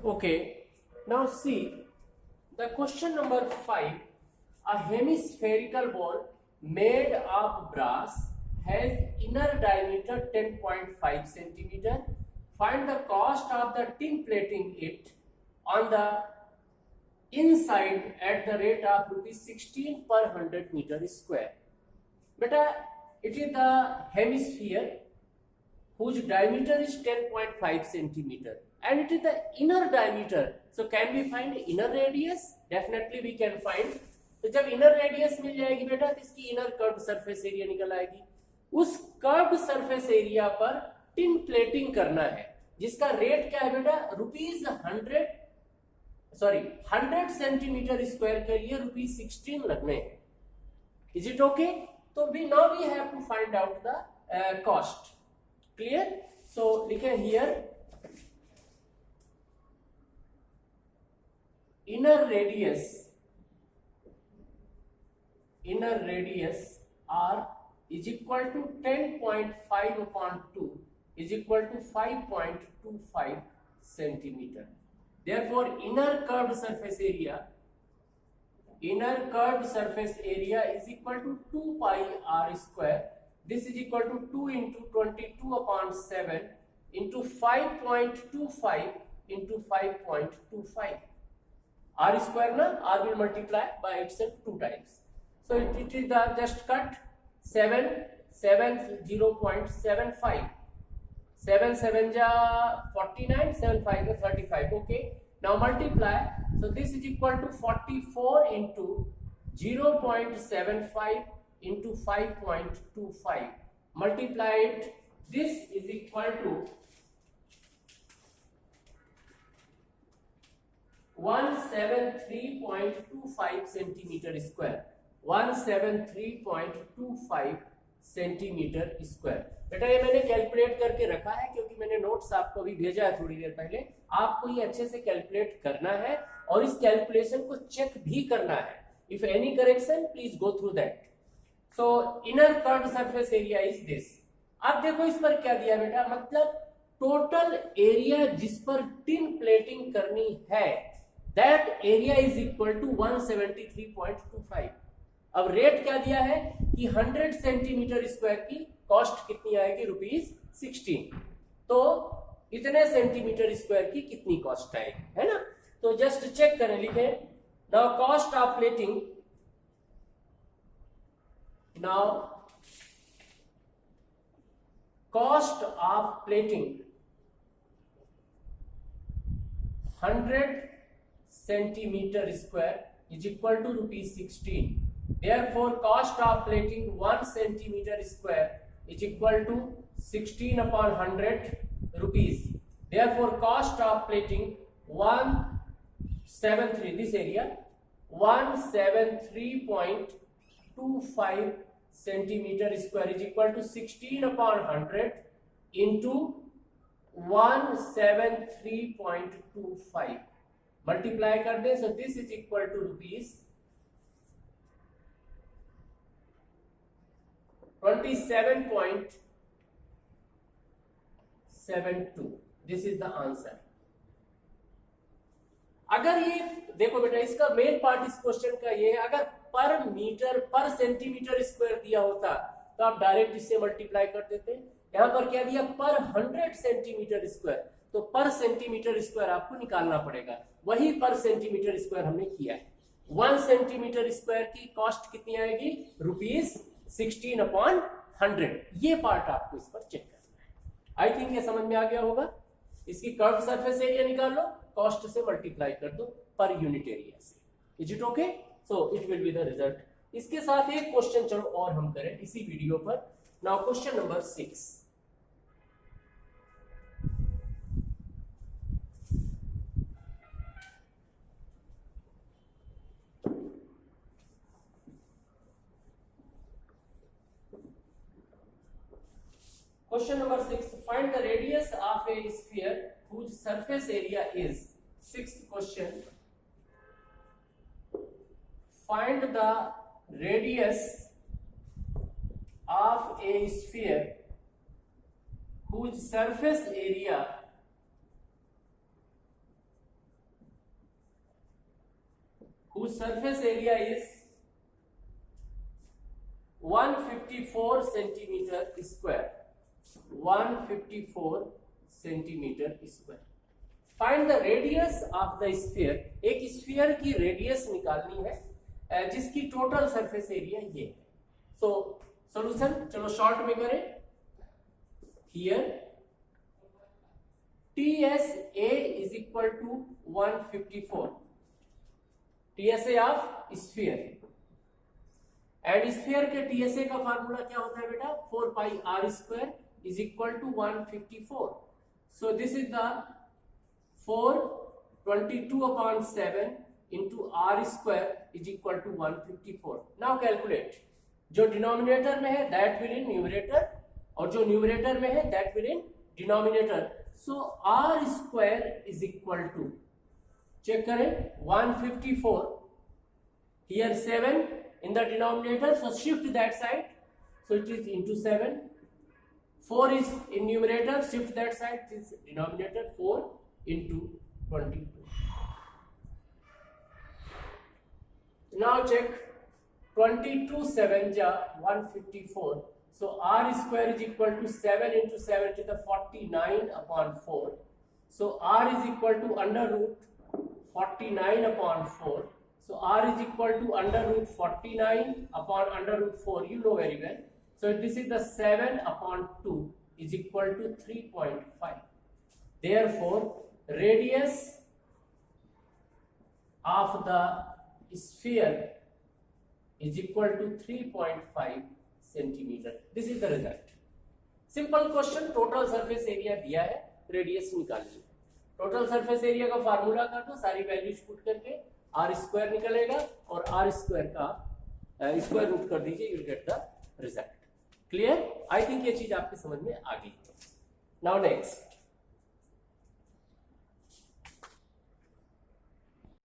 Okay, now see the question number 5. A hemispherical ball made of brass has inner diameter 10.5 centimeter. Find the cost of the tin plating it on the inside at the rate of rupees 16 per 100 meter square. Beta, it is the hemisphere whose diameter is 10.5 centimeter and it is the inner diameter. So can we find inner radius? Definitely we can find. तो जब inner radius मिल जाएगी बेटा तो इसकी inner curve surface area निकल आएगी. उस curve surface area पर टिन प्लेटिंग करना है जिसका रेट क्या है बेटा रुपीज 100 सेंटीमीटर स्क्वायर के लिए रुपीज 16 लगने हैं. Is it okay? तो we now we have to find out the cost. Clear? So लिखे here inner radius R is equal to 10.5 upon 2 is equal to 5.25 centimeter. Therefore inner curved surface area is equal to 2 pi r square. This is equal to 2 into 22 upon 7 into 5.25 into 5.25. R square na, R will multiply by itself 2 times. So it is the just cut 0.75. 7 7 ja 49, 7 5 ja 35. Okay. Now multiply. So this is equal to 44 into 0.75 into 5.25. Multiply it. This is equal to 173.25 centimeter square. 173.25 centimetre square. बेटा ये मैंने calculate करके रखा है क्योंकि मैंने notes आपको अभी भेजा है थोड़ी देर पहले. आपको ये अच्छे से कैलकुलेट करना है और इस कैलकुलेशन को चेक भी करना है. If any correction please go through that. So inner curved surface area is this. अब देखो इस पर क्या दिया बेटा, मतलब टोटल एरिया जिस पर टिन प्लेटिंग करनी है that area is equal to 173.25. अब रेट क्या दिया है कि 100 सेंटीमीटर स्क्वायर की कॉस्ट कितनी आएगी रुपीज 16. तो इतने सेंटीमीटर स्क्वायर की कितनी कॉस्ट आएगी, है ना. तो जस्ट चेक करें, लिखे now cost of plating. Now cost of plating 100 centimeter square is equal to rupees 16. Therefore cost of plating 1 centimeter square is equal to 16 upon 100 rupees. Therefore cost of plating 173, this area 173.25 centimeter square is equal to 16 upon 100 into 173.25. Multiply कर दे. So this is equal to rupees 27.72. This is the answer. अगर ये देखो बेटा इसका main part इस question का ये है, अगर पर मीटर पर सेंटीमीटर स्क्वायर दिया होता तो आप डायरेक्ट इससे मल्टीप्लाई कर देते. यहां पर क्या दिया, पर 100 सेंटीमीटर स्क्वायर, तो पर सेंटीमीटर स्क्वायर आपको निकालना पड़ेगा. वही पर सेंटीमीटर स्क्वायर हमने किया है. 1 सेंटीमीटर स्क्वायर की कॉस्ट कितनी आएगी रुपीज 16 अपॉन 100. ये पार्ट आपको इस पर चेक करना है. आई थिंक ये समझ में आ गया होगा. इसकी कर्व सरफेस एरिया निकाल लो, कॉस्ट से मल्टीप्लाई कर दो पर यूनिट एरिया से. Is it okay? So it will be the result. इसके साथ एक क्वेश्चन चलो और हम करें इसी वीडियो पर. Now question number 6. Question number 6. Find the radius of a sphere whose surface area is. Sixth question. Find the radius of a sphere whose surface area whose surface area is 154 centimeter square. 154 centimeter square. Find the radius of the sphere. एक sphere की radius निकालनी है जिसकी total surface area ये है. So solution चलो short में करें. Here TSA is equal to 154. TSA of sphere. And sphere के TSA का फार्मूला क्या होता है बेटा? 4 pi r square is equal to 154. So this is the 422 upon 7 into r square is equal to 154. Now calculate. जो denominator में है that will in numerator और जो न्यूमरेटर में है that will in denominator. So r square is equal to, check करें, 154. Here 7 in the denominator, so shift that side, so it is into 7. 4 is in numerator, shift that side, it is denominator. 4 into 22. Now check. 22 7 ja 154. So r square is equal to 7 into 7 to the 49 upon 4. So r is equal to under root 49 upon 4. So r is equal to under root 49 upon under root 4. You know very well. So this is the 7 upon 2 is equal to 3.5. Therefore, radius of the sphere is equal to 3.5 centimeter. This is the result. Simple question. Total surface area दिया है, radius निकालिए. Total surface area का formula कर दो, सारी values put करके r square निकलेगा और r स्क्वायर का स्क्वायर रूट कर दीजिए, you'll get the result. Clear? I think ये चीज आपके समझ में आ गई. Now next.